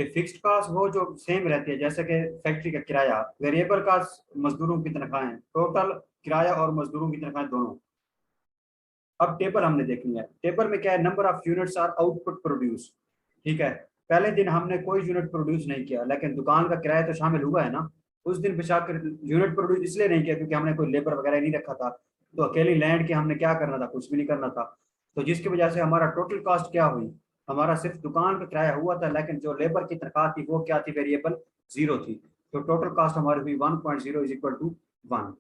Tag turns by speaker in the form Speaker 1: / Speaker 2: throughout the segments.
Speaker 1: कि fixed cast वो जो सेम रहती है, जैसे कि फैक्ट्री का किराया, वेरिएबल कास्ट मजदूरों की तनख्वाहें, टोटल किराया और मजदूरों की तनख्वाहें दोनों। अब टेबल हमने देखनी है। टेबल में क्या है, number of units or output produce. ठीक है, पहले दिन हमने कोई यूनिट प्रोड्यूस नहीं किया, लेकिन दुकान का किराया तो शामिल हुआ है ना। उस दिन बेशक यूनिट प्रोड्यूस इसलिए नहीं किया क्योंकि हमने कोई लेबर वगैरह नहीं रखा था, तो अकेली लैंड के हमने क्या करना था, कुछ भी नहीं करना था। तो जिसकी वजह से हमारा टोटल कॉस्ट क्या हुई, हमारा सिर्फ दुकान का किराया हुआ था, लेकिन जो लेबर की तनख्वाह थी वो क्या थी, वेरिएबल जीरो थी। तो टोटल कॉस्ट हमारी हुई 1.0 इज इक्वल टू 1।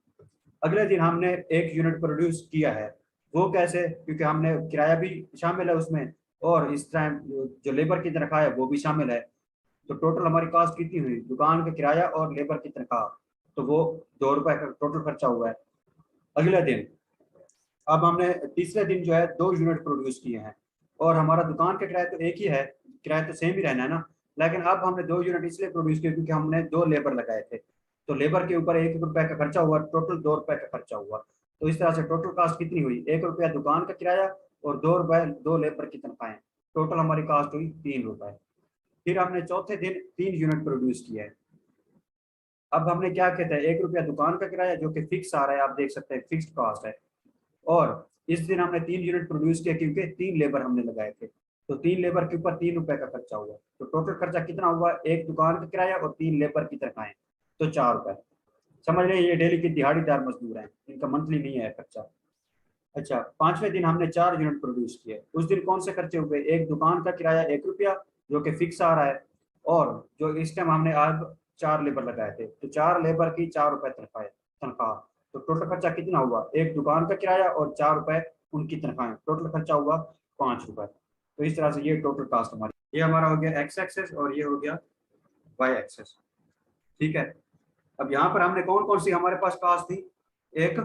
Speaker 1: अगले दिन हमने एक यूनिट प्रोड्यूस किया है, वो कैसे, क्योंकि हमने किराया भी शामिल है उसमें, और इस टाइम जो लेबर की तनख्वाह है वो भी शामिल है। तो टोटल हमारी कॉस्ट कितनी हुई, दुकान का किराया और लेबर की तनख्वाह, तो वो 2 रुपए का टोटल खर्चा हुआ है। अगले दिन, अब हमने तीसरे दिन जो है 2 यूनिट प्रोड्यूस किए हैं, और हमारा दुकान का किराया तो एक ही है, किराया तो सेम ही रहना है ना, लेकिन अब हमने 2 यूनिट इसलिए प्रोड्यूस किए क्योंकि हमने 2 लेबर लगाए थे। तो लेबर के ऊपर 1 रुपए का खर्चा हुआ, टोटल 2 रुपए का खर्चा हुआ। तो इस तरह से टोटल कॉस्ट कितनी हुई, 1 रुपया दुकान का किराया और 2 रुपए 2 लेबर की तनख्वाहें, टोटल हमारी कॉस्ट हुई 3 रुपए। फिर हमने चौथे दिन 3 यूनिट प्रोड्यूस किया है। अब हमने क्या कहते हैं, 1 रुपया दुकान का किराया जो कि फिक्स आ रहा है, आप देख सकते हैं फिक्स्ड कॉस्ट है, और इस दिन हमने 3 यूनिट प्रोड्यूस किया क्योंकि 3 लेबर हमने लगाए थे। तो 3 लेबर के ऊपर 3 रुपए का खर्चा हुआ, तो टोटल खर्चा कितना हुआ, एक दुकान का किराया और 3 लेबर की तनख्वाहें, तो 4 रुपए। समझ रहे हैं, ये डेली की दिहाड़ीदार मजदूर हैं, इनका मंथली नहीं है खर्चा। अच्छा, पांचवें दिन हमने 4 यूनिट प्रोड्यूस किए। उस दिन कौन से खर्चे हुए, एक दुकान का किराया 1 रुपया जो कि फिक्स आ रहा है, और जो इस टाइम हमने आज 4 लेबर लगाए थे, तो 4 लेबर की 4 रुपए तनख्वाह। तो टोटल खर्चा कितना हुआ, एक दुकान का किराया और 4 रुपए उनकी तनख्वाहें, टोटल खर्चा हुआ 5 रुपए। तो इस तरह से ये टोटल कास्ट हमारी, ये हमारा हो गया एक्स एक्सेस और ये हो गया वाई एक्सेस। ठीक है, अब यहाँ पर हमने कौन कौन सी हमारे पास कास्ट थी, एक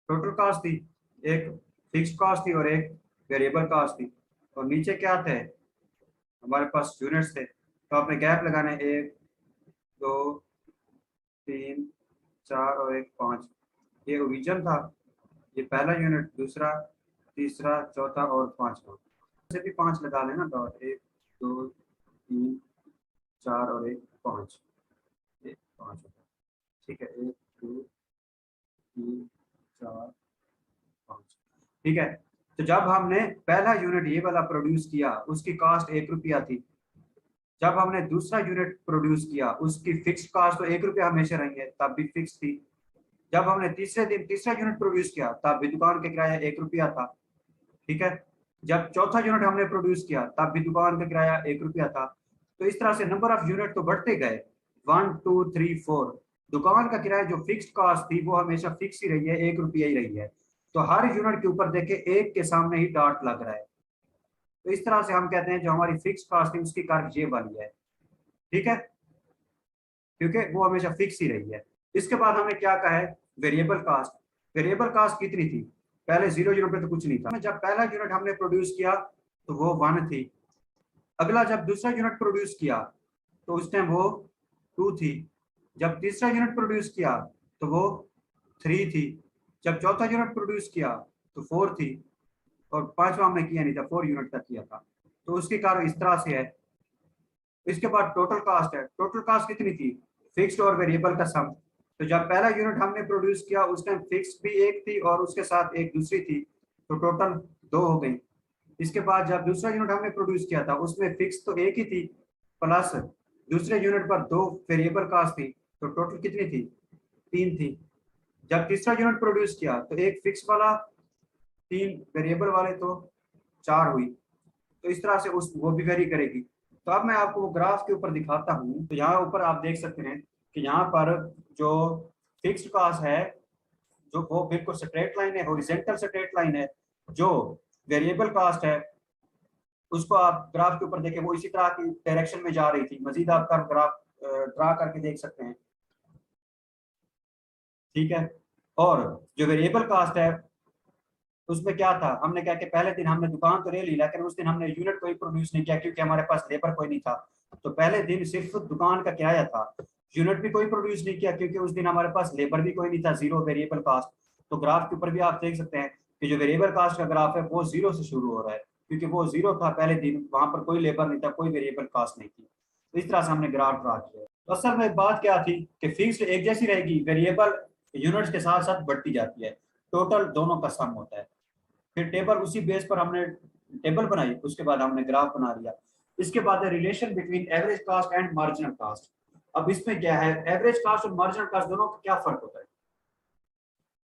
Speaker 1: टोटल कास्ट थी, एक फिक्स्ड कास्ट थी और एक वेरिएबल कास्ट थी, और नीचे क्या थे, हमारे पास यूनिट्स थे। तो आपने गैप लगाना है, 1 2 3 4 और एक 5। ये ओरिजिन था, ये पहला यूनिट, दूसरा, तीसरा, चौथा और पांचवा, से भी 5 लगा लेना डॉट, 1 2 3 4 और एक 5, ये 5 होता है। ठीक है, 1 2 3 4 5। ठीक है, तो जब हमने पहला यूनिट ये वाला प्रोड्यूस किया उसकी कास्ट 1 रुपया थी। जब हमने दूसरा यूनिट प्रोड्यूस किया उसकी फिक्स कास्ट तो 1 रुपया हमेशा रही है, तब भी फिक्स थी। जब हमने तीसरे दिन तीसरा यूनिट प्रोड्यूस किया तब भी दुकान का किराया 1 रुपया था। ठीक है, जब चौथा यूनिट हमने प्रोड्यूस किया तब भी दुकान का किराया 1 रुपया था। तो इस तरह से नंबर ऑफ यूनिट तो बढ़ते गए, 1 2 3 4। दुकान का किराया जो फिक्स्ड कास्ट थी वो हमेशा फिक्स ही रही है, 1 रुपया ही रही है। तो हर यूनिट के ऊपर देखे एक के सामने ही डॉट लग रहा है। तो इस तरह से हम कहते हैं जो हमारी फिक्स्ड कास्ट थी उसकी कार ये वाली है। ठीक है, क्योंकि वो हमेशा फिक्स ही रही है। इसके बाद हमने क्या कहा है, वेरिएबल कास्ट। वेरिएबल कास्ट कितनी थी, पहले 0 यूनिट पे तो कुछ नहीं था। जब पहला यूनिट हमने प्रोड्यूस किया तो वो 1 थी। अगला जब दूसरा यूनिट प्रोड्यूस किया तो उस टाइम वो 2 थी। जब तीसरा यूनिट प्रोड्यूस किया तो वो 3 थी। जब चौथा यूनिट प्रोड्यूस किया तो 4 थी, और पांचवा हमने किया नहीं था, 4 यूनिट तक किया था। तो उसके कारण इस तरह से है। इसके बाद टोटल कास्ट है। टोटल कास्ट कितनी थी, फिक्स्ड और वेरिएबल का सम। तो जब पहला यूनिट हमने प्रोड्यूस किया उस टाइम फिक्स भी एक थी और उसके साथ एक दूसरी थी, तो टोटल 2 हो गई। इसके बाद जब दूसरा यूनिट हमने प्रोड्यूस किया था उसमें फिक्स तो एक ही थी, प्लस दूसरे यूनिट पर 2 वेरिएबल कास्ट थी, तो टोटल कितनी थी, 3 थी। जब तीसरा यूनिट प्रोड्यूस किया तो एक फिक्स वाला, 3 वेरिएबल वाले, तो 4 हुई। तो इस तरह से उस वो भी वेरी करेगी। तो अब मैं आपको वो ग्राफ के ऊपर दिखाता हूँ। तो यहाँ ऊपर आप देख सकते हैं कि यहाँ पर जो फिक्स्ड कास्ट है जो वो बिल्कुल स्ट्रेट लाइन है, हॉरिजॉन्टल स्ट्रेट लाइन है। जो वेरिएबल कास्ट है उसको आप ग्राफ के ऊपर देखें, वो इसी तरह की डायरेक्शन में जा रही थी। मजीद आप कर ग्राफ ड्रा करके देख सकते हैं। ठीक है, और जो वेरिएबल कास्ट है उसमें क्या था, हमने क्या कि पहले दिन हमने दुकान तो ले ली लेकिन उस दिन हमने यूनिट कोई प्रोड्यूस नहीं किया क्योंकि हमारे पास लेबर कोई नहीं था। तो पहले दिन सिर्फ दुकान का किराया था, यूनिट भी कोई प्रोड्यूस नहीं किया क्योंकि उस दिन हमारे पास लेबर भी कोई नहीं था, 0 वेरिएबल कास्ट। तो ग्राफ के ऊपर भी आप देख सकते हैं कि जो वेरिएबल कास्ट का ग्राफ है वो 0 से शुरू हो रहा है क्योंकि वो 0 था पहले दिन, वहां पर कोई लेबर नहीं था, कोई वेरिएबल कास्ट नहीं थी। इस तरह से हमने ग्राफ ड्रा किया। तो असल में बात क्या थी कि फिक्स्ड एक जैसी रहेगी, वेरिएबल यूनिट्स के साथ साथ बढ़ती जाती है, टोटल दोनों का सम होता है। फिर टेबल उसी बेस पर हमने टेबल बनाई, उसके बाद हमने ग्राफ बना लिया। इसके बाद है relation between average cost and marginal cost. अब इसमें क्या है, एवरेज कास्ट और मार्जिनल कास्ट दोनों का क्या फर्क होता है।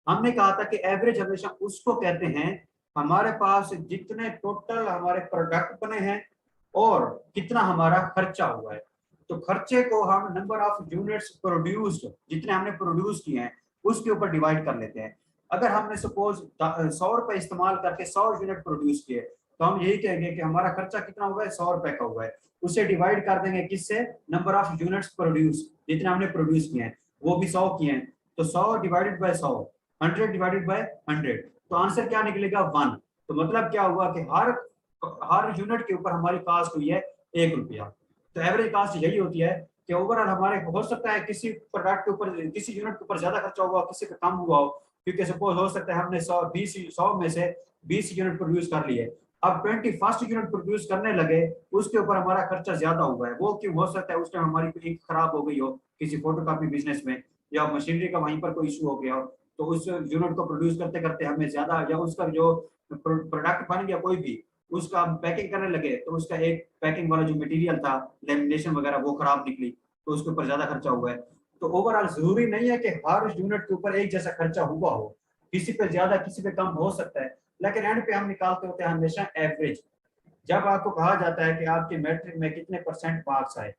Speaker 1: हमने कहा था कि एवरेज हमेशा उसको कहते हैं हमारे पास जितने टोटल हमारे प्रोडक्ट बने हैं और कितना हमारा खर्चा हुआ है। तो खर्चे को हम नंबर ऑफ यूनिट्स प्रोड्यूस्ड, जितने हमने प्रोड्यूस किए हैं उसके ऊपर डिवाइड कर लेते हैं। अगर हमने सपोज 100 रुपए इस्तेमाल करके 100 यूनिट प्रोड्यूस किए, तो हम यही कहेंगे कि हमारा खर्चा कितना हुआ है, 100 रुपए का हुआ है। उसे डिवाइड कर देंगे किससे, नंबर ऑफ यूनिट्स प्रोड्यूस, जितने हमने प्रोड्यूस किए हैं वो भी 100 किए हैं, तो 100 डिवाइडेड बाय 100, 100 डिवाइडेड बाय 100, तो आंसर क्या निकलेगा 1। तो मतलब क्या हुआ कि हर यूनिट के ऊपर हमारी कास्ट हुई है 1 रुपया। तो एवरेज कास्ट यही होती है कि ओवरऑल हमारे हो सकता है किसी प्रोडक्ट के ऊपर, किसी यूनिट के ऊपर ज्यादा खर्चा हुआ, किसी का कम हुआ हो, क्योंकि सपोज हो सकता है हमने 100 में से 20 यूनिट प्रोड्यूस कर लिए, अब 21st यूनिट प्रोड्यूस करने लगे, उसके ऊपर हमारा खर्चा ज्यादा हुआ है। वो क्यों हो सकता है, उस टाइम हमारी कोई इंक खराब हो गई हो किसी फोटोकॉपी बिजनेस में, या मशीनरी का वहीं पर कोई इशू हो गया हो, तो उस यूनिट को प्रोड्यूस करते करते हमें ज्यादा, या उसका जो प्रोडक्ट बन गया कोई भी, उसका हम पैकिंग करने लगे तो उसका एक पैकिंग वाला जो मटेरियल था, लेमिनेशन वगैरह, वो खराब निकली, तो उसके ऊपर ज्यादा खर्चा हुआ है। तो ओवरऑल जरूरी नहीं है कि हर यूनिट के ऊपर एक जैसा खर्चा हुआ हो, किसी पे ज्यादा किसी पे कम हो सकता है, लेकिन एंड पे हम निकालते होते हैं हमेशा एवरेज। जब आपको कहा जाता है कि आपके मैट्रिक में कितने परसेंट मार्क्स आए,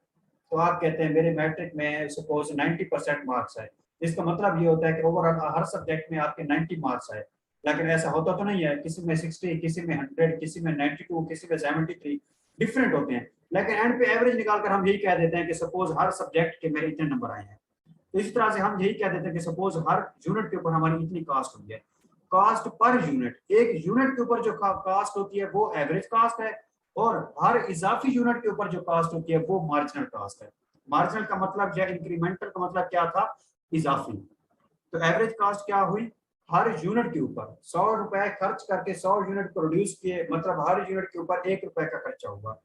Speaker 1: तो आप कहते हैं मेरे मैट्रिक में सपोज 90% मार्क्स आए, इसका मतलब ये होता है कि ओवरऑल हर सब्जेक्ट में आपके 90 मार्क्स आए। लेकिन ऐसा होता तो नहीं है, किसी में 60, किसी में 100, किसी में 92, किसी में 73, डिफरेंट होते हैं। लेकिन एंड पे एवरेज निकालकर हम यही कह देते हैं कि सपोज हर सब्जेक्ट के मेरे इतने नंबर आए हैं। तो इस तरह से हम यही कह देते हैं कि सपोज हर यूनिट के ऊपर हमारी इतनी कास्ट हुई है। कास्ट पर यूनिट, एक यूनिट के ऊपर जो कास्ट होती है वो एवरेज कास्ट है, और हर इजाफी यूनिट के ऊपर जो कास्ट होती है वो मार्जिनल कास्ट है। मार्जिनल का मतलब या इंक्रीमेंटल का मतलब क्या था, इजाफी। तो एवरेज कास्ट क्या हुई, हर यूनिट के ऊपर 100 रुपए खर्च करके 100 यूनिट प्रोड्यूस किए, मतलब हर यूनिट के ऊपर 1 रुपए का खर्चा हुआ।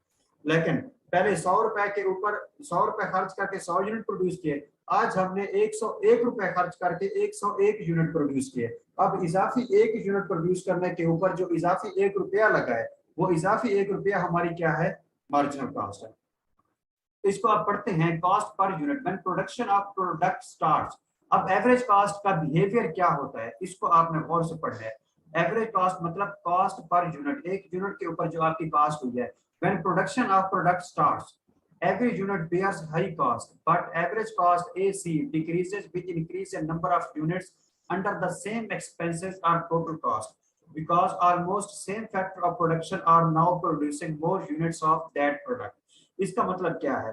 Speaker 1: लेकिन पहले 100 रुपए के ऊपर 100 रुपए खर्च करके 100 यूनिट प्रोड्यूस किए, आज हमने 101 रुपए खर्च करके 101 यूनिट प्रोड्यूस किए। अब इजाफी 1 यूनिट प्रोड्यूस करने के ऊपर जो इजाफी 1 रुपया लगा है, वो इजाफी 1 रुपया हमारी क्या है, मार्जिनल कास्ट है। तो इसको आप पढ़ते हैं cost per unit when production of product starts. अब एवरेज कॉस्ट का बिहेवियर क्या होता है, इसको आपने गौर से पढ़ना है। एवरेज कॉस्ट मतलब कॉस्ट पर यूनिट, एक यूनिट के ऊपर जो आपकी कॉस्ट हुई है। When production of product starts, every unit bears high cost, but average cost AC decreases with increase in number of units under the same expenses or total cost, because almost same factor of production are now producing more units of that product. इसका मतलब क्या है,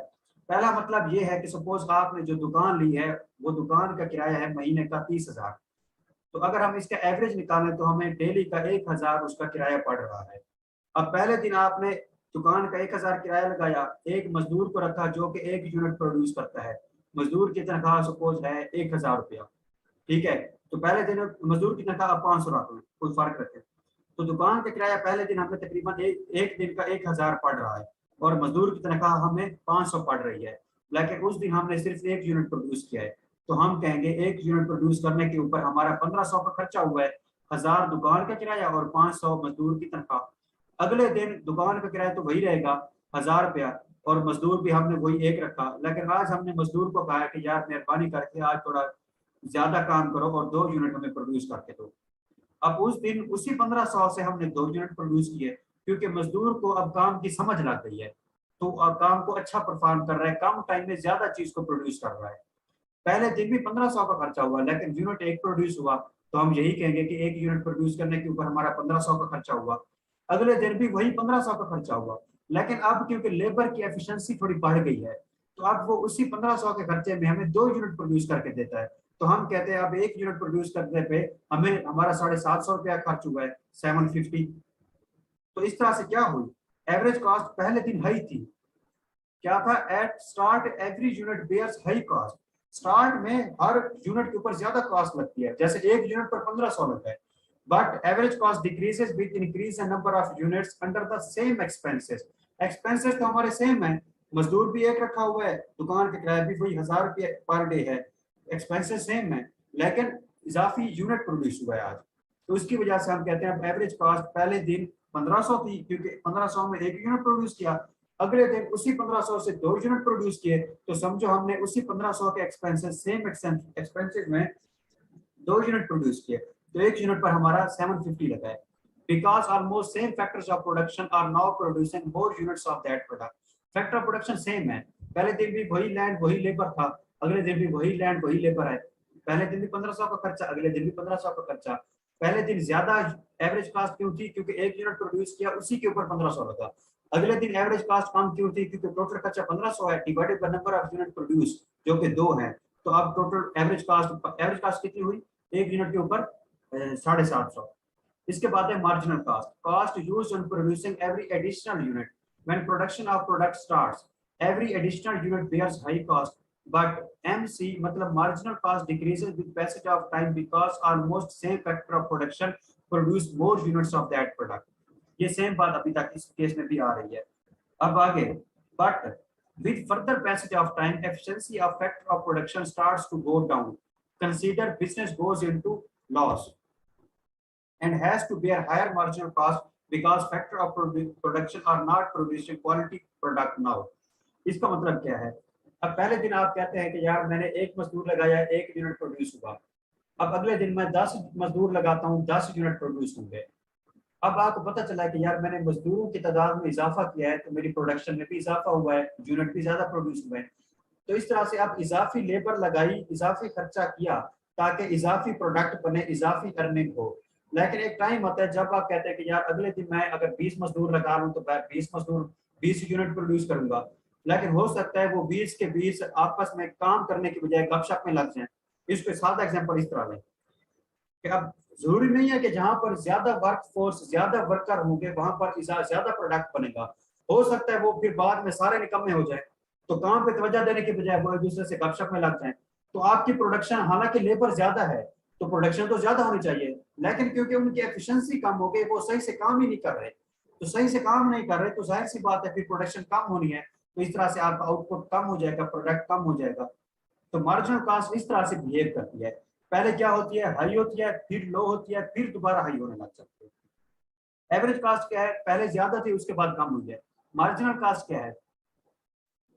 Speaker 1: पहला मतलब ये है कि suppose आपने जो दुकान ली है, वो दुकान का किराया है महीने का 30,000। तो अगर हम इसका एवरेज निकालें तो हमें डेली का 1,000 उसका किराया पड़ रहा है। अब पहले दिन आपने दुकान का 1,000 किराया लगाया, एक मजदूर को रखा जो कि 1 यूनिट प्रोड्यूस करता है, मजदूर की तनख्वाह सपोज है 1,000 रुपया, ठीक है। तो पहले दिन मजदूर की तनख्वाह आप 500 रख लें, कोई फर्क रखे, तो दुकान का किराया पहले दिन हमें तकरीबन एक दिन का 1,000 पड़ रहा है, और मजदूर की तनख्वाह हमें 500 पड़ रही है। लेकिन उस दिन हमने सिर्फ 1 यूनिट प्रोड्यूस किया है, तो हम कहेंगे 1 यूनिट प्रोड्यूस करने के ऊपर हमारा 1,500 का खर्चा हुआ है, 1,000 दुकान का किराया और 500 मजदूर की तनख्वाह। अगले दिन दुकान का किराया तो वही रहेगा 1,000 रुपया, और मजदूर भी हमने वही एक रखा। लेकिन आज हमने मजदूर को कहा कि यार मेहरबानी करके आज थोड़ा ज्यादा काम करो और 2 यूनिट हमें प्रोड्यूस करके दो। अब उस दिन उसी 1,500 से हमने 2 यूनिट प्रोड्यूस किए, क्योंकि मजदूर को अब काम की समझ लग गई है, तो अब काम को अच्छा परफॉर्म कर रहा है, कम टाइम में ज्यादा चीज को प्रोड्यूस कर रहा है। पहले दिन भी 1,500 का खर्चा हुआ, लेकिन यूनिट एक प्रोड्यूस हुआ, तो हम यही कहेंगे कि 1 यूनिट प्रोड्यूस करने के ऊपर हमारा 1,500 का खर्चा हुआ। अगले दिन भी वही 1,500 का खर्चा हुआ, लेकिन अब क्योंकि लेबर की एफिशिएंसी थोड़ी बढ़ गई है, तो अब वो उसी 1,500 के खर्चे में हमें 2 यूनिट प्रोड्यूस करके देता है। तो हम कहते हैं अब 1 यूनिट प्रोड्यूस करने पे हमें हमारा 750 रुपया खर्च हुआ है, 750। तो इस तरह से क्या हुई, एवरेज कॉस्ट पहले दिन हाई थी, क्या था, at start every unit bears high cost. Start में हर यूनिट के ऊपर ज्यादा कॉस्ट लगती है, जैसे 1 यूनिट पर 1,500 लगता है, but average cost decreases with increase in number of units under the same expenses. Expenses तो हमारे सेम है, मजदूर भी एक रखा हुआ है, दुकान का किराया भी वही 1000 रुपये पर डे है, एक्सपेंसेस सेम है, लेकिन इजाफी यूनिट प्रोड्यूस हुआ है आज। तो उसकी वजह से हम कहते हैं एवरेज कॉस्ट पहले दिन 1500 थी, क्योंकि 1500 में एक यूनिट प्रोड्यूस किया, अगले दिन उसी 1500 से 2 यूनिट प्रोड्यूस किए, तो समझो हमने उसी 1500 के एक्सपेंसेस सेम एक्सपेंसेस में 2 यूनिट प्रोड्यूस किए, तो एक यूनिट पर हमारा 750 लगा है। Because almost same factors of production are now producing more units of that product. Factor of production same है, पहले दिन भी वही लैंड वही लेबर था, अगले दिन भी वही लैंड वही लेबर है, पहले दिन भी 1500 का खर्चा, अगले दिन भी 1500 का खर्चा। पहले दिन ज्यादा एवरेज कास्ट क्यों थी? क्योंकि एक यूनिट प्रोड्यूस किया, उसी के ऊपर 1500 लगा। अगले दिन एवरेज कास्ट कम क्यों थी? क्योंकि टोटल खर्चा 1500 है divided by number of unit produce, जो कि 2 है, तो अब टोटल एवरेज कास्ट कितनी हुई एक यूनिट के ऊपर? 750। इसके बाद है marginal cost, cost used in producing every additional unit. When production of product starts, every additional unit bears high cost, but MC मतलब marginal cost decreases with passage of time because almost same factor of production produce more units of that product. ये same बात अभी तक इस case में भी आ रही है। अब आगे, but with further passage of time, efficiency of factor of production starts to go down. Consider business goes into loss and has to bear higher marginal cost because factor of production are not producing quality product now. इसका मतलब क्या है? अब पहले दिन आप कहते हैं कि यार मैंने एक मजदूर लगाया, एक यूनिट प्रोड्यूस हुआ, अब अगले दिन मैं 10 मजदूर लगाता हूँ, 10 यूनिट प्रोड्यूस होंगे। अब आपको पता चला है कि यार मैंने मजदूरों की तादाद में इजाफा किया है, तो मेरी प्रोडक्शन में भी इजाफा हुआ है, यूनिट भी ज्यादा प्रोड्यूस हुए हैं। तो इस तरह से आप इजाफी लेबर लगाई, इजाफी खर्चा किया, ताकि इजाफी प्रोडक्ट बने, इजाफी अर्निंग हो। लेकिन एक टाइम आता है जब आप कहते हैं कि यार अगले दिन मैं अगर 20 मजदूर लगा रहा हूँ तो मैं 20 यूनिट प्रोड्यूस करूंगा, लेकिन हो सकता है वो 20 के 20 आपस में काम करने की बजाय गपशप में लग जाए। इसको सादा एग्जाम्पल इस तरह लें कि अब जरूरी नहीं है कि जहां पर ज्यादा वर्क फोर्स, ज्यादा वर्कर होंगे वहां पर ज्यादा प्रोडक्ट बनेगा। हो सकता है वो फिर बाद में सारे निकम्मे हो जाए, तो काम पे तवज्जो देने के बजाय वो एक दूसरे से गपशप में लग जाए, तो आपकी प्रोडक्शन, हालांकि लेबर ज्यादा है तो प्रोडक्शन तो ज्यादा होनी चाहिए, लेकिन क्योंकि उनकी एफिशिएंसी कम हो गई, वो सही से काम ही नहीं कर रहे, तो सही से काम नहीं कर रहे तो जाहिर सी बात है फिर प्रोडक्शन कम होनी है, तो इस तरह से आपका आउटपुट कम हो जाएगा, प्रोडक्ट कम हो जाएगा। तो मार्जिनल कॉस्ट इस तरह से बिहेव करती है, पहले क्या होती है? हाई होती है, फिर लो होती है, फिर दोबारा हाई होने लग जाती है। एवरेज कॉस्ट क्या है? पहले ज्यादा थी, उसके बाद कम हुई है। मार्जिनल कॉस्ट क्या है?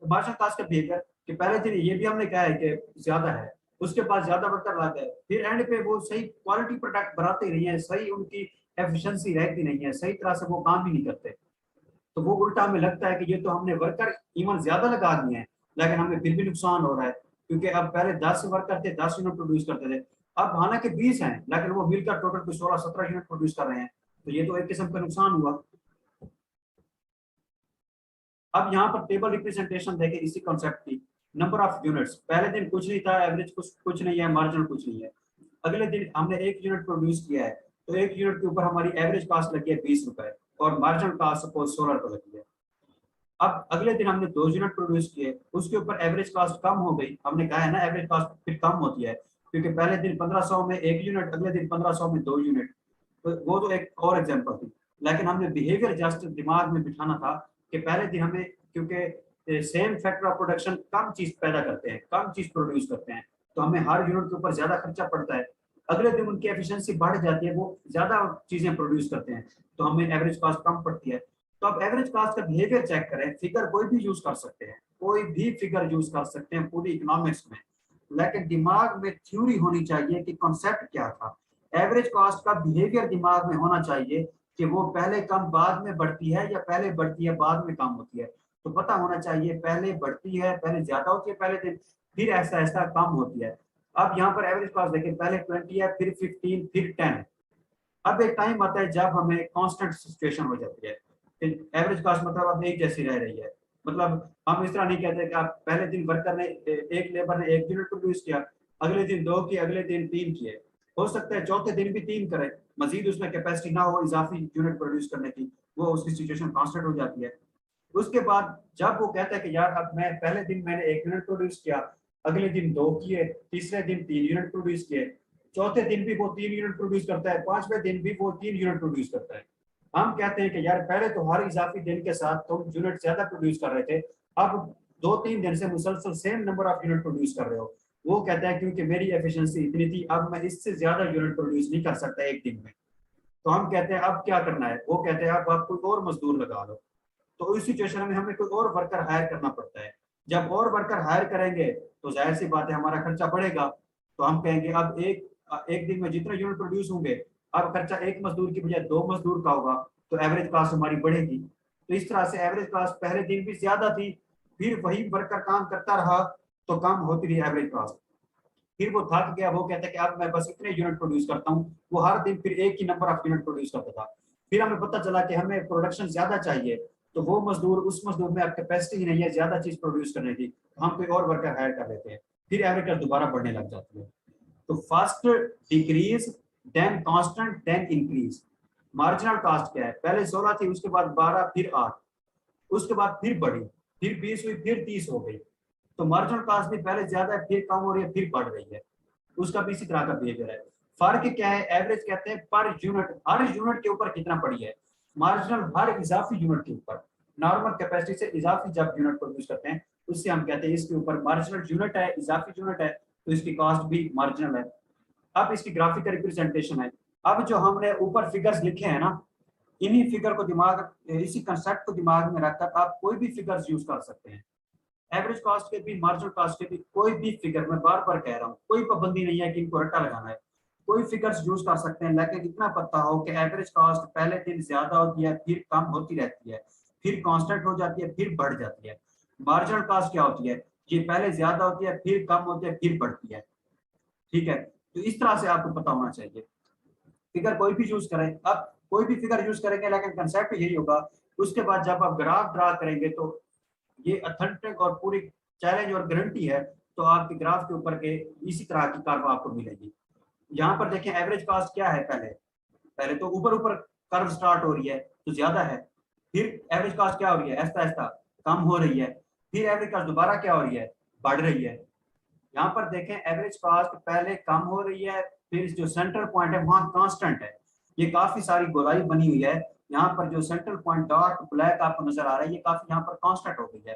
Speaker 1: मार्जिनल कॉस्ट का बिहेवियर कि पहले दिन ये भी हमने कहा है कि ज्यादा है, उसके बाद ज्यादा वर्कर लाते हैं, फिर एंड पे वो सही क्वालिटी प्रोडक्ट बनाते नहीं है, सही उनकी एफिशिएंसी रहती नहीं है, सही तरह से वो काम भी नहीं करते, तो वो उल्टा हमें लगता है कि ये तो हमने वर्कर इवन ज्यादा लगा दिए हैं, लेकिन हमें फिर भी नुकसान हो रहा है, क्योंकि अब पहले 10 वर्कर थे, 10 यूनिट प्रोड्यूस करते थे, अब हालांकि 20 हैं, लेकिन वो मिलकर टोटल 16-17 यूनिट प्रोड्यूस कर रहे हैं, तो ये तो एक किस्म का नुकसान हुआ। अब यहाँ पर टेबल रिप्रेजेंटेशन देखे इसी कॉन्सेप्ट की, नंबर ऑफ यूनिट्स, पहले दिन कुछ नहीं था, एवरेज कुछ नहीं है, मार्जिनल कुछ नहीं है, अगले दिन हमने एक यूनिट प्रोड्यूस किया है, तो एक यूनिट के ऊपर हमारी एवरेज कॉस्ट लगी है 20 रुपए और मार्जिनल कॉस्ट सपोज 16 रुपए लगी है। अब अगले दिन हमने 2 यूनिट प्रोड्यूस किए, उसके ऊपर एवरेज कॉस्ट कम हो गई, हमने कहा है ना एवरेज कॉस्ट फिर कम होती है, क्योंकि पहले दिन 1500 में एक यूनिट, अगले दिन 1500 में 2 यूनिट, तो वो तो एक और एग्जांपल थी, लेकिन हमने बिहेवियर जस्ट दिमाग में बिठाना था कि पहले दिन हमें, क्योंकि सेम फैक्टर ऑफ प्रोडक्शन कम चीज पैदा करते हैं, कम चीज प्रोड्यूस करते हैं, तो हमें हर यूनिट के ऊपर ज्यादा खर्चा पड़ता है, अगले दिन उनकी एफिशिएंसी बढ़ जाती है, वो ज्यादा चीजें प्रोड्यूस करते हैं, तो हमें एवरेज कॉस्ट कम पड़ती है। तो आप एवरेज कॉस्ट का बिहेवियर चेक करें, फिगर कोई भी यूज कर सकते हैं, कोई भी फिगर यूज कर सकते हैं पूरी इकोनॉमिक्स में, लेकिन दिमाग में थ्योरी होनी चाहिए कि कॉन्सेप्ट क्या था। एवरेज कॉस्ट का बिहेवियर दिमाग में होना चाहिए कि वो पहले कम बाद में बढ़ती है या पहले बढ़ती है बाद में कम होती है, तो पता होना चाहिए पहले बढ़ती है, पहले ज्यादा होती है पहले दिन, फिर ऐसा ऐसा कम होती है। अब यहाँ पर एवरेज कॉस्ट देखिए, पहले 20 है, फिर 15, फिर 10। अब एक टाइम आता है जब हमें कांस्टेंट सिचुएशन हो जाती है, एवरेज कॉस्ट मतलब अब एक जैसी रह रही है, मतलब हम इस तरह नहीं कहते कि आप पहले दिन वर्कर ने, एक लेबर ने 1 यूनिट प्रोड्यूस किया, अगले दिन 2 किए, अगले दिन 3 किए, हो सकता है चौथे दिन भी 3 करे, मजीद उसमें कैपेसिटी ना हो इजाफी यूनिट प्रोड्यूस करने की, वो उसकी सिचुएशन कांस्टेंट हो जाती है। उसके बाद जब वो कहता है कि यार अब मैं पहले दिन मैंने 1 यूनिट प्रोड्यूस किया, अगले दिन 2 किए, तीसरे दिन 3 यूनिट प्रोड्यूस किए, चौथे दिन भी वो 3 यूनिट प्रोड्यूस करता है, पांचवें दिन भी वो 3 यूनिट प्रोड्यूस करता है। हम कहते हैं कि यार पहले तो हर इजाफी दिन के साथ तुम यूनिट ज्यादा प्रोड्यूस कर रहे थे, अब 2-3 दिन से मुसलसल same number of unit produce कर रहे हो, वो कहता है क्योंकि मेरी एफिशिएंसी इतनी थी, अब मैं इससे ज्यादा यूनिट प्रोड्यूस नहीं कर सकता एक दिन में, तो हम कहते हैं अब क्या करना है, वो कहते हैं अब आप कोई और मजदूर लगा लो। तो इस सिचुएशन में हमें कोई और वर्कर हायर करना पड़ता है। जब और वर्कर हायर करेंगे तो जाहिर सी बात है हमारा खर्चा बढ़ेगा। तो हम कहेंगे अब एक दिन में जितने यूनिट प्रोड्यूस होंगे, अब खर्चा एक मजदूर की बजाय 2 मजदूर का होगा, तो एवरेज कास्ट हमारी बढ़ेगी। तो इस तरह से एवरेज कास्ट पहले दिन भी ज्यादा थी, फिर वही वर्कर काम करता रहा तो कम होती रही एवरेज कास्ट। फिर वो थक गया, वो कहता है कि अब मैं बस इतने यूनिट प्रोड्यूस करता हूँ, वो हर दिन फिर एक ही नंबर ऑफ यूनिट प्रोड्यूस करता था। फिर हमें पता चला कि हमें प्रोडक्शन ज्यादा चाहिए, तो वो मजदूर, उस मजदूर में अब कैपेसिटी ही नहीं है ज्यादा चीज प्रोड्यूस करने की, तो हम कोई और वर्कर हायर कर लेते हैं, फिर एवरेज दोबारा बढ़ने लग जाती है। तो first decrease, then constant, then increase. Marginal cost क्या है, पहले 16 थी, उसके बाद 12, फिर 8, उसके बाद फिर बढ़ी, फिर 20 हुई, फिर 30 हो गई। तो मार्जिनल कास्ट भी पहले ज्यादा है, फिर कम हो रही है, फिर बढ़ रही है। उसका भी इसी तरह का बिहेवियर है। फर्क क्या है, एवरेज कहते हैं पर यूनिट, हर यूनिट के ऊपर कितना पड़ी है। मार्जिनल हर इजाफी यूनिट के ऊपर, नॉर्मल कैपेसिटी से इजाफी जब यूनिट प्रोड्यूस करते हैं उससे हम कहते हैं इसके ऊपर मार्जिनल यूनिट है, इजाफी यूनिट है, तो इसकी कॉस्ट भी मार्जिनल है। अब इसकी ग्राफिकल रिप्रेजेंटेशन है। अब जो हमने ऊपर फिगर्स लिखे हैं ना, इन्हीं फिगर को दिमाग, इसी कंसेप्ट को दिमाग में रखकर आप कोई भी फिगर्स यूज कर सकते हैं। एवरेज कॉस्ट के भी, मार्जिनल कॉस्ट के भी, कोई भी फिगर, मैं बार बार कह रहा हूँ, कोई पाबंदी नहीं है कि इनको रट्टा लगाना है, कोई फिगर्स यूज कर सकते हैं, लेकिन इतना पता हो कि एवरेज कॉस्ट पहले दिन ज्यादा होती है, फिर कम होती रहती है, फिर कांस्टेंट हो जाती है, फिर बढ़ जाती है। मार्जिनल कॉस्ट क्या होती है, ये पहले ज्यादा होती है, फिर कम होती है, फिर बढ़ती है। ठीक है, तो इस तरह से आपको पता होना चाहिए। फिगर कोई भी यूज करें, अब कोई भी फिगर यूज करेंगे लेकिन कंसेप्ट यही होगा। उसके बाद जब आप ग्राफ ड्रा करेंगे तो ये अथेंटिक और पूरी चैलेंज और गारंटी है, तो आपके ग्राफ के ऊपर के इसी तरह की कर्व आपको मिलेगी। यहाँ पर देखें एवरेज कास्ट क्या है, पहले पहले तो ऊपर ऊपर कर्व स्टार्ट हो रही है तो ज्यादा है, फिर एवरेज कास्ट क्या हो रही है, ऐसा ऐसा कम हो रही है, फिर एवरेज कास्ट दोबारा क्या हो रही है, बढ़ रही है। यहाँ पर देखें एवरेज कास्ट पहले कम हो रही है, फिर जो सेंट्रल पॉइंट है वहां कांस्टेंट है। ये काफी सारी गोलाई बनी हुई है, यहाँ पर जो सेंट्रल पॉइंट डार्क ब्लैक आपको नजर आ रहा है, ये काफी यहाँ पर कांस्टेंट हो गई है।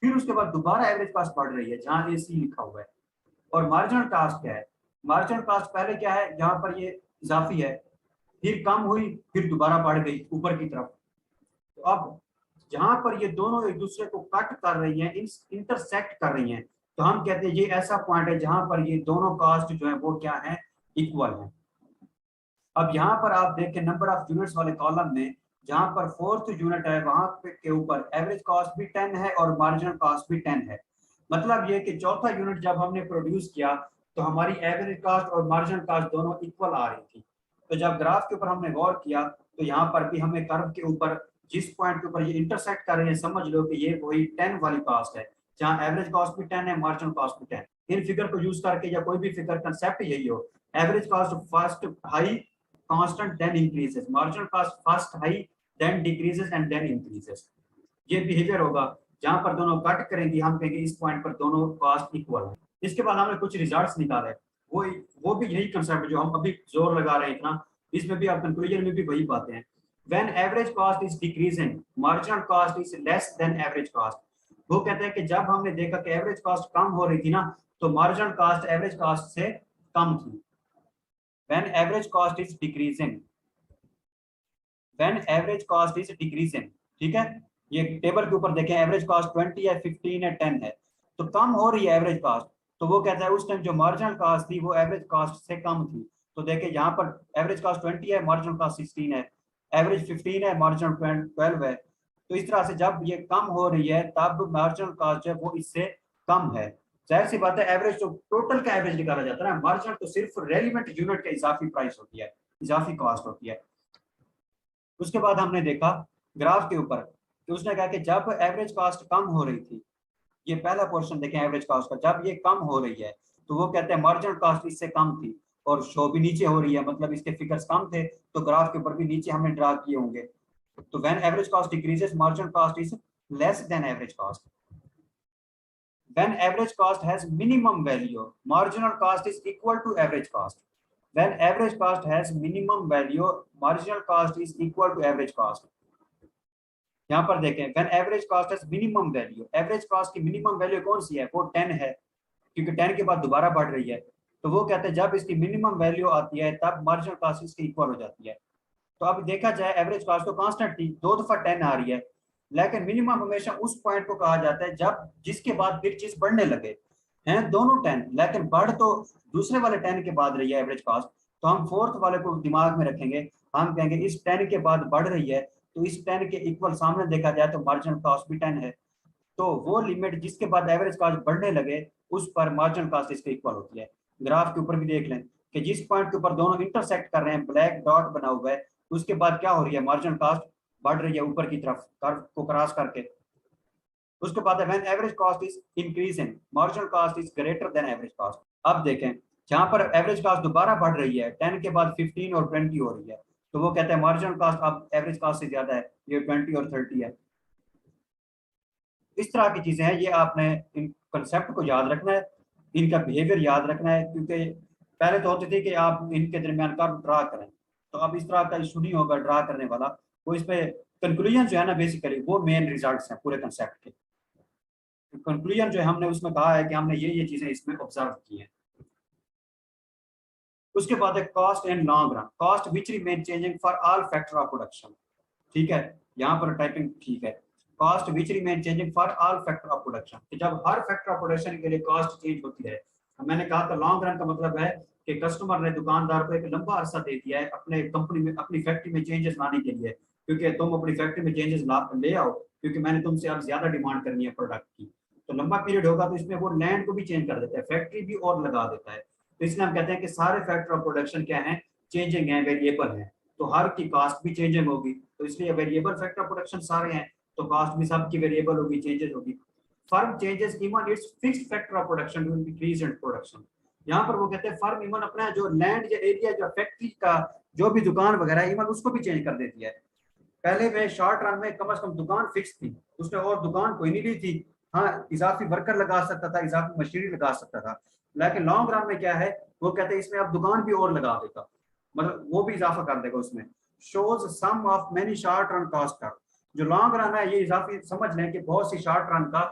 Speaker 1: फिर उसके बाद दोबारा एवरेज कास्ट बढ़ रही है जहां AC लिखा हुआ है। और मार्जिनल कास्ट क्या है, मार्जिनल कास्ट पहले क्या है, जहां पर ये इजाफी है, फिर कम हुई, फिर दोबारा बढ़ गई ऊपर की तरफ। तो अब जहां पर ये दोनों एक दूसरे को कट कर रही हैं, इंटरसेक्ट कर रही हैं, तो हम कहते हैं ये ऐसा पॉइंट है जहां पर ये दोनों कास्ट जो है वो क्या है, इक्वल है। अब यहाँ पर आप देखें नंबर ऑफ यूनिट्स वाले कॉलम में, जहां पर फोर्थ यूनिट है वहां के ऊपर एवरेज कॉस्ट भी 10 है और मार्जिनल कॉस्ट भी 10 है। मतलब ये कि चौथा यूनिट जब हमने प्रोड्यूस किया तो हमारी एवरेज कॉस्ट और मार्जिनल कॉस्ट दोनों इक्वल आ रही थी। तो जब ग्राफ के ऊपर हमने गौर किया तो यहाँ पर भी हमें कर्व के ऊपर जिस पॉइंट के ऊपर ये इंटरसेक्ट कर रहे हैं, समझ लो कि ये वही 10 वाली कॉस्ट है, जहाँ एवरेज कॉस्ट भी 10 है, मार्जिनल कॉस्ट भी 10। इन फिगर को यूज करके या कोई भी फिगर कंसेप्ट यही हो, average cost first high, constant then increases, marginal cost first high then decreases and then increases। ये बिहेवियर होगा जहां पर दोनों कट करेंगे, हम कहेंगे इस पॉइंट पर दोनों कॉस्ट इक्वल है। इसके बाद हमने कुछ रिजल्ट्स निकाले, वो भी यही कंसेप्ट जो हम अभी जोर लगा रहे हैं ना, इसमें भी आप कंक्लूजन में भी वही बातें हैं। When average cost is decreasing, marginal cost is less than average cost. वो कहते हैं कि जब हमने देखा कि एवरेज कॉस्ट कम हो रही थी ना, तो मार्जिनल कॉस्ट एवरेज कॉस्ट से कम थी। when average cost is decreasing, when average cost is decreasing, ठीक है, ये टेबल के ऊपर देखें एवरेज कॉस्ट 20 है, 15 है, 10 है, तो कम हो रही है एवरेज कॉस्ट। तो वो कहता है उस टाइम जो मार्जिनल कॉस्ट थी वो एवरेज कॉस्ट से कम थी। तो देखें यहाँ पर एवरेज कॉस्ट 20 है, मार्जिनल कॉस्ट 16 है, एवरेज 15 है, मार्जिनल 12 है। तो इस तरह से जब ये कम हो रही है तब मार्जिनल कॉस्ट है वो इससे कम है। जाहिर सी बात है एवरेज तो टोटल का एवरेज निकाला जाता है ना, मार्जिनल तो सिर्फ रेलिवेंट यूनिट का इजाफी प्राइस होती है, इजाफी कॉस्ट होती है। उसके बाद हमने देखा ग्राफ के ऊपर कि उसने कहा कि जब एवरेज कॉस्ट कम हो रही थी, ये पहला पोर्शन देखें एवरेज कॉस्ट का, जब ये कम हो रही है तो वो कहते हैं मार्जिनल कॉस्ट इससे कम थी, और शो भी नीचे हो रही है, मतलब इसके फिगर्स कम थे तो ग्राफ के ऊपर भी नीचे हमने ड्रा किए होंगे। तो when average cost decreases marginal cost is less than average cost. When average cost has minimum value, marginal cost is equal to average cost. When average cost has minimum value, marginal cost is equal to average cost. यहाँ पर देखें when average cost is minimum value, average cost की minimum value कौन सी है, वो 10 है, क्योंकि 10 के बाद दोबारा बढ़ रही है। तो वो कहते हैं जब इसकी मिनिमम वैल्यू आती है तब मार्जिनल कॉस्ट इसके इक्वल हो जाती है। तो अब देखा जाए एवरेज कॉस्ट तो कांस्टेंट थी, 2 दफा 10 आ रही है, लेकिन मिनिमम हमेशा उस पॉइंट को कहा जाता है जब जिसके बाद फिर चीज बढ़ने लगे। हैं दोनों 10, लेकिन बढ़ तो दूसरे वाले 10 के बाद रही है एवरेज कॉस्ट, तो हम फोर्थ वाले को दिमाग में रखेंगे, हम कहेंगे इस 10 के बाद बढ़ रही है, तो इस 10 के इक्वल सामने देखा जाए तो मार्जिनल कॉस्ट भी 10 है। तो वो लिमिट जिसके बाद एवरेज कॉस्ट बढ़ने लगे उस पर मार्जिनल कॉस्ट इसके इक्वल होती है। ग्राफ के ऊपर भी देख लें कि जिस पॉइंट के ऊपर दोनों इंटरसेक्ट कर रहे हैं, ब्लैक डॉट बना हुआ है, उसके बाद क्या हो रही है, मार्जिनल कॉस्ट बढ़ रही है ऊपर की तरफ कर्व को क्रॉस करके। उसके बाद when average cost is increasing marginal cost is greater than average cost. अब देखें जहां पर एवरेज कॉस्ट दोबारा बढ़ रही है, 10 के बाद 15 और 20 हो रही है, तो वो कहते हैं मार्जिनल कॉस्ट अब एवरेज कॉस्ट से ज्यादा है, ये 20 और 30 है। इस तरह की चीजें हैं, ये आपने इन कंसेप्ट को याद रखना है, इनका बिहेवियर याद रखना है, क्योंकि पहले तो होती थी कि आप इनके दरमियान कर्व ड्रा करें, तो अब इस तरह का इशू नहीं होगा ड्रा करने वाला, वो इसमें कंक्लूजन जो है ना बेसिकली वो मेन रिजल्ट्स हैं पूरे कंसेप्ट के। कंक्लूजन जो है हमने उसमें कहा है कि हमने ये चीजें इसमें ऑब्जर्व की हैं। उसके बाद है cost and long run, cost which remain changing for all factor of production. ठीक है, यहाँ पर टाइपिंग ठीक है, cost which remain changing for all factor of production, कि जब हर फैक्टर ऑफ प्रोडक्शन के लिए कॉस्ट चेंज होती है। मैंने कहा था लॉन्ग रन का मतलब है कि कस्टमर ने दुकानदार को एक लंबा अरसा दे दिया है अपने कंपनी में अपनी फैक्ट्री में चेंजेस लाने के लिए, क्योंकि तुम अपनी फैक्ट्री में चेंजेस ले आओ, क्योंकि मैंने तुमसे अब ज्यादा डिमांड करनी है प्रोडक्ट की। तो लंबा पीरियड होगा तो इसमें वो लैंड को भी चेंज कर देता है, फैक्ट्री भी और लगा देता है। तो इसलिए हम कहते हैं कि सारे फैक्टर ऑफ प्रोडक्शन क्या है, चेंजिंग है, वेरिएबल है, तो हर की कॉस्ट भी चेंजिंग होगी। तो इसलिए वेरिएबल फैक्टर ऑफ प्रोडक्शन सारे हैं, तो कॉस्ट भी सबकी वेरिएबल होगी, चेंजेस होगी। Firm changes even its fixed factor of production to increase in production. यहाँ पर वो कहते हैं फर्म इवन अपना जो लैंड या एरिया जो फैक्ट्री का जो भी दुकान वगैरह है इवन उसको भी चेंज कर देती है। पहले में शॉर्ट रन में कम से कम दुकान फिक्स थी, उसने और दुकान कोई नहीं ली थी, हाँ इजाफी वर्कर लगा सकता था, इजाफी मशीनरी लगा सकता था, लेकिन लॉन्ग रन में क्या है, वो कहते हैं इसमें आप दुकान भी और लगा देगा, मतलब वो भी इजाफा कर देगा उसमें। Shows sum of many short run cost का, जो लॉन्ग रन है ये इजाफी समझ लें कि बहुत सी शॉर्ट रन का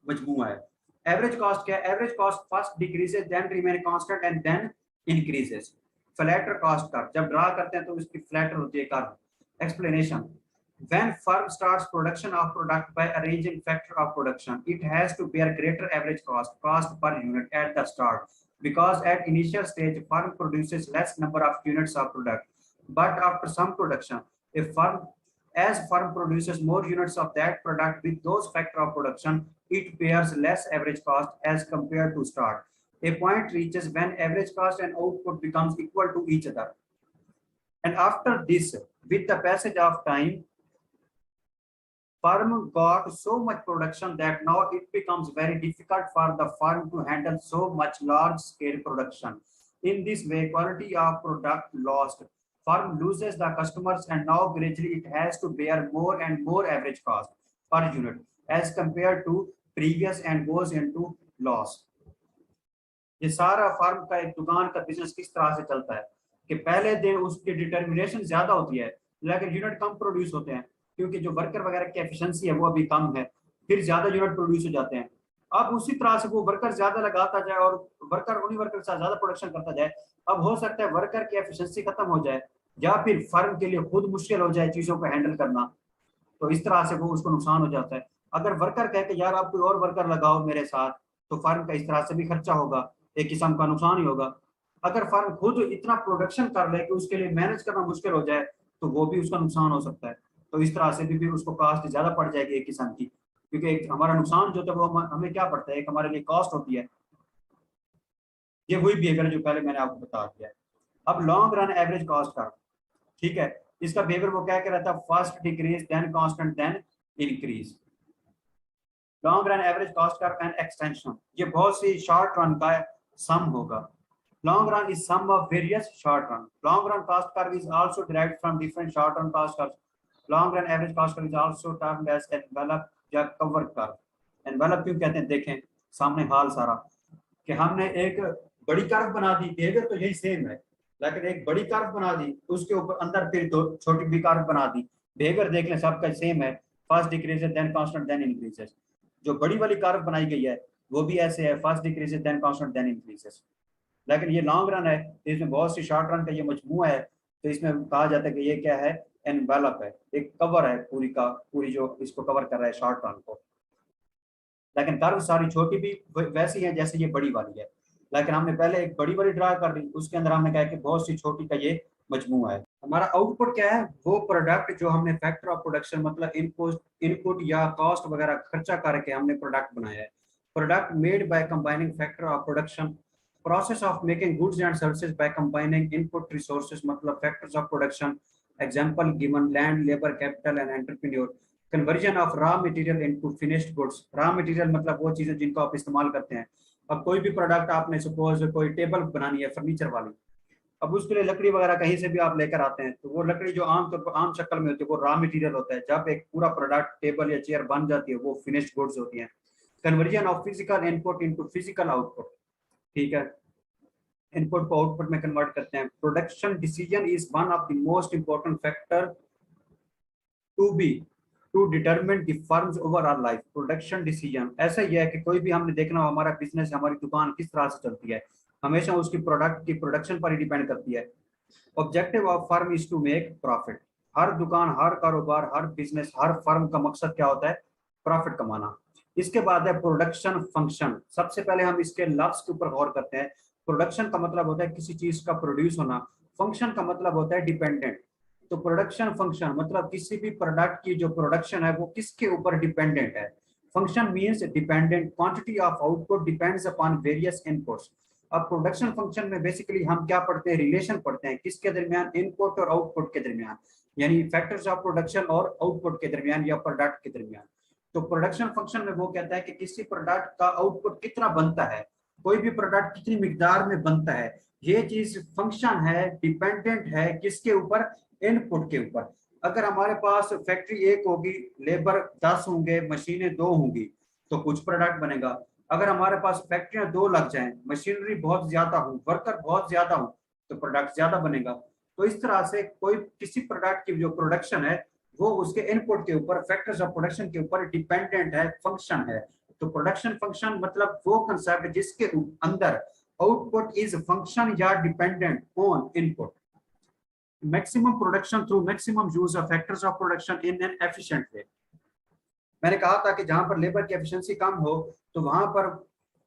Speaker 1: मजमूआ है। एवरेज कॉस्ट क्या है, average cost first decreases then remain constant and then increases. Flatter cost का जब ड्रा करते हैं तो इसकी फ्लैटर होती है curve. Explanation: when firm starts production of product by arranging factor of production, it has to bear greater average cost per unit at the start, because at initial stage firm produces less number of units of product, but after some production, if firm as firm produces more units of that product with those factor of production, it bears less average cost as compared to start. A point reaches when average cost and output becomes equal to each other. And after this, with the passage of time, firm got so much production that now it becomes very difficult for the firm to handle so much large scale production. In this way, quality of product lost. Firm loses the customers and now gradually it has to bear more and more average cost per unit as compared to previous and goes into loss. ये सारा firm का एक दुकान का business किस तरह से चलता है कि पहले दिन उसकी डिटर्मिनेशन ज्यादा होती है लेकिन यूनिट कम प्रोड्यूस होते हैं, क्योंकि जो वर्कर वगैरह की एफिशिएंसी है वो अभी कम है, फिर ज्यादा यूनिट प्रोड्यूस हो जाते हैं। अब उसी तरह से वो वर्कर ज्यादा लगाता जाए और वर्कर उन्हीं वर्कर के साथ ज्यादा प्रोडक्शन करता जाए। अब हो सकता है वर्कर की एफिशिएंसी खत्म हो जाए या फिर फर्म के लिए खुद मुश्किल हो जाए चीजों को हैंडल करना, तो इस तरह से वो उसको नुकसान हो जाता है। अगर वर्कर कहे कि यार आप कोई और वर्कर लगाओ मेरे साथ, तो फर्म का इस तरह से भी खर्चा होगा, एक किस्म का नुकसान ही होगा। अगर फर्म खुद इतना प्रोडक्शन कर ले कि उसके लिए मैनेज करना मुश्किल हो जाए तो वो भी उसका नुकसान हो सकता है। तो इस तरह से भी उसको कॉस्ट ज्यादा पड़ जाएगी एक किस्म की, क्योंकि हमारा नुकसान जो है वो हमें क्या पड़ता है, एक हमारे लिए कॉस्ट होती है। ये वही बिहेवियर जो पहले मैंने आपको बता दिया है। अब लॉन्ग रन एवरेज कॉस्ट का, ठीक है, इसका बिहेवियर वो क्या रहता है, first decrease then constant then increase. Long run average cost curve and extension, ये बहुत सी शॉर्ट रन का सम होगा। Long run is sum of various short run. Long run cost curve is also derived from different short run cost curve. Long run average cost curve is also termed as envelope या cover curve. Envelope क्यों कहते हैं, देखें सामने हाल सारा कि हमने एक बड़ी कर्व बना दी, बिहेवियर तो यही सेम है, लेकिन एक बड़ी कर्व बना दी उसके ऊपर अंदर फिर दो छोटी भी कर्व बना दी, बिहेवियर देख लें सबका सेम है। First decreases then constant then increases. जो बड़ी वाली कर्व बनाई गई है वो भी ऐसे है, first decreases then constant then increases. लेकिन ये लॉन्ग रन है, इसमें बहुत सी शॉर्ट रन का ये मजमूआ है, तो इसमें कहा जाता है कि ये क्या है, एनवेलप है, एक कवर है पूरी का पूरी जो इसको कवर कर रहा है शॉर्ट रन को। लेकिन कर्व सारी छोटी भी वैसी है जैसे ये बड़ी वाली है, लेकिन हमने पहले एक बड़ी वाली ड्रा कर ली, उसके अंदर हमने कहा कि बहुत सी छोटी का ये मजमूआ है। हमारा आउटपुट क्या है, वो प्रोडक्ट जो हमने फैक्टर ऑफ प्रोडक्शन मतलब इनपुट या कॉस्ट वगैरह खर्चा करके हमने प्रोडक्ट बनाया है। Product made by combining factor of production, process of making goods and services by combining input resources मतलब factors of production, example given land labour capital and entrepreneur. Conversion of raw material into finished goods, raw material मतलब वो चीजें जिनको आप इस्तेमाल करते हैं। अब कोई भी प्रोडक्ट आपने सपोज कोई टेबल बनानी है फर्नीचर वाली, अब उसके लिए लकड़ी वगैरह कहीं से भी आप लेकर आते हैं, तो वो लकड़ी जो आम तौर पर आम शक्ल में होती है वो रॉ मटेरियल होता है। जब एक पूरा प्रोडक्ट टेबल या चेयर बन जाती है वो फिनिश्ड गुड्स होती हैं। Conversion of physical input into physical output, ठीक है, इनपुट को आउटपुट में कन्वर्ट करते हैं। Production decision is one of the most important factor to determine the firm's overall life. Production decision ऐसा ही है कि कोई भी हमने देखना हो हमारा बिजनेस हमारी दुकान किस तरह से चलती है, हमेशा उसकी प्रोडक्ट की प्रोडक्शन पर ही डिपेंड करती है। Objective of firm is to make profit. हर दुकान, हर कारोबार, हर बिजनेस, हर फर्म का मकसद क्या होता है, प्रॉफिट कमाना। इसके बाद है प्रोडक्शन फंक्शन। सबसे पहले हम इसके लफ्ज के ऊपर गौर करते हैं। प्रोडक्शन का मतलब होता है किसी चीज का प्रोड्यूस होना, फंक्शन का मतलब होता है डिपेंडेंट। तो प्रोडक्शन फंक्शन मतलब किसी भी प्रोडक्ट की जो प्रोडक्शन है वो किसके ऊपर डिपेंडेंट है। Function means dependent, quantity of output depends upon various inputs. अब प्रोडक्शन फंक्शन में बेसिकली हम क्या पढ़ते हैं, रिलेशन पढ़ते हैं किसके दरमियान, इनपुट और आउटपुट के दरमियान, यानी फैक्टर्स ऑफ प्रोडक्शन और आउटपुट के दरमियान या प्रोडक्ट के दरमियान। तो प्रोडक्शन फंक्शन में वो कहता है कि किसी प्रोडक्ट का आउटपुट कितना बनता है, कोई भी प्रोडक्ट कितनी मिकदार में बनता है, ये चीज फंक्शन है, डिपेंडेंट है किसके ऊपर, इनपुट के ऊपर। अगर हमारे पास फैक्ट्री एक होगी, लेबर 10 होंगे, मशीनें 2 होंगी, तो कुछ प्रोडक्ट बनेगा। अगर हमारे पास फैक्ट्रियां 2 लग जाएं, मशीनरी बहुत ज्यादा हो, वर्कर बहुत ज्यादा हो, तो प्रोडक्ट ज्यादा बनेगा। तो इस तरह से कोई किसी प्रोडक्ट की जो प्रोडक्शन है वो उसके इनपुट के ऊपर, फैक्टर्स ऑफ प्रोडक्शन के ऊपर डिपेंडेंट है, फंक्शन है। तो प्रोडक्शन फंक्शन मतलब वो कंसेप्ट जिसके अंदर आउटपुट इज फंक्शन या dependent on input. Maximum production through maximum use of factors of production in an efficient way. मैंने कहा था कि जहां पर लेबर की एफिशिएंसी कम हो तो वहां पर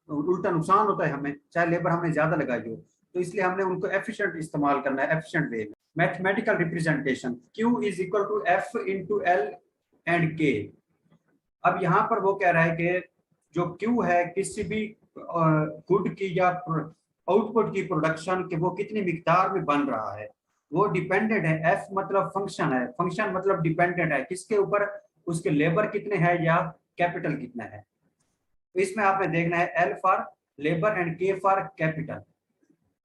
Speaker 1: उल्टा नुकसान होता है हमें, चाहे लेबर हमने ज्यादा लगाई हो, तो इसलिए हमने उनको एफिशिएंट इस्तेमाल करना है, एफिशिएंट वे में। Mathematical representation, Q is equal to F into L and K। अब यहाँ पर वो कह रहा है कि जो Q है किसी भी गुड की या आउटपुट की प्रोडक्शन के वो कितनी मिकदार में बन रहा है, वो डिपेंडेंट है। F मतलब फंक्शन है, फंक्शन मतलब डिपेंडेंट है किसके ऊपर, उसके लेबर कितने हैं या कैपिटल कितना है। तो इसमें आपने देखना है L for labour and K for capital.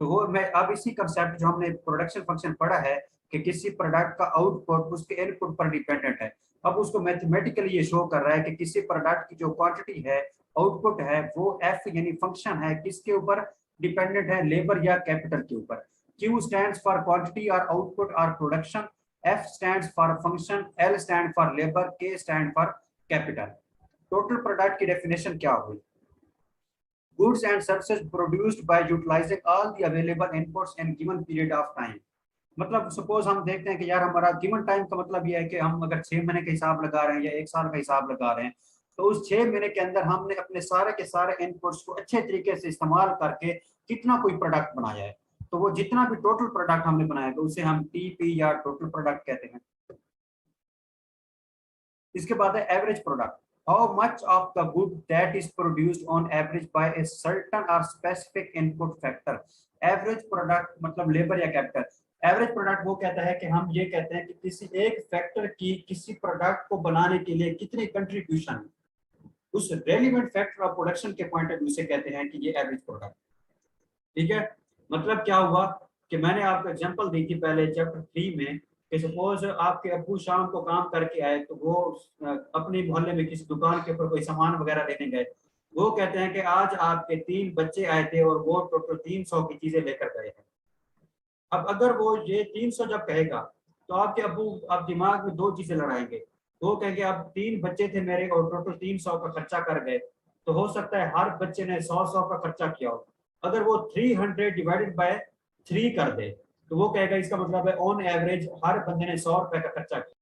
Speaker 1: तो वो मैं अब इसी कंसेप्ट जो हमने प्रोडक्शन फंक्शन पढ़ा है कि किसी प्रोडक्ट का आउटपुट उसके इनपुट पर डिपेंडेंट है, अब उसको मैथमेटिकली ये शो कर रहा है कि किसी प्रोडक्ट की जो क्वांटिटी है, आउटपुट है, वो F यानी फंक्शन है किसके ऊपर डिपेंडेंट है, लेबर या कैपिटल के ऊपर। Q stands for quantity or output or production, F stands for function, L stand for labor, K stand for capital। Total product की डेफिनेशन क्या हुई, goods and services produced by utilizing all the available inputs in given period of time। मतलब suppose हम देखते हैं कि यार हमारा गिवन टाइम का मतलब ये है कि हम अगर 6 महीने का हिसाब लगा रहे हैं या 1 साल का हिसाब लगा रहे हैं, तो उस 6 महीने के अंदर हमने अपने सारे के सारे इनपुट्स को अच्छे तरीके से इस्तेमाल करके कितना कोई प्रोडक्ट बनाया है, तो वो जितना भी टोटल प्रोडक्ट हमने बनाया तो उसे हम टीपी या टोटल प्रोडक्ट कहते हैं। इसके बाद है average product, how much of the good that is produced on average by a certain or specific input factor। Average product मतलब लेबर या कैपिटल। एवरेज प्रोडक्ट वो कहता है कि हम ये कहते हैं कि किसी एक फैक्टर की किसी प्रोडक्ट को बनाने के लिए कितनी कंट्रीब्यूशन, उस रेलिवेंट फैक्टर ऑफ प्रोडक्शन के पॉइंट ऑफ व्यू से कहते हैं कि ये एवरेज प्रोडक्ट। ठीक है, मतलब क्या हुआ कि मैंने आपको एग्जांपल दी थी पहले चैप्टर 3 में कि सपोज आपके अब्बू शाम को काम करके आए, तो वो अपने मोहल्ले में किसी दुकान के ऊपर कोई सामान वगैरह लेने गए, वो कहते हैं कि आज आपके 3 बच्चे आए थे और वो टोटल 300 की चीजें लेकर गए हैं। अब अगर वो ये 300 जब कहेगा तो आपके अब्बू आप दिमाग में 2 चीजें लड़ाएंगे, तो वो कहेंगे अब 3 बच्चे थे मेरे और टोटल 300 का खर्चा कर गए, तो हो सकता है हर बच्चे ने 100 का खर्चा किया हो। अगर वो 300 डिवाइडेड बाय 3 कर दे, तो वो कहेगा इसका मतलब है ऑन एवरेज हर बंदे ने 100 रुपए का खर्चा किया।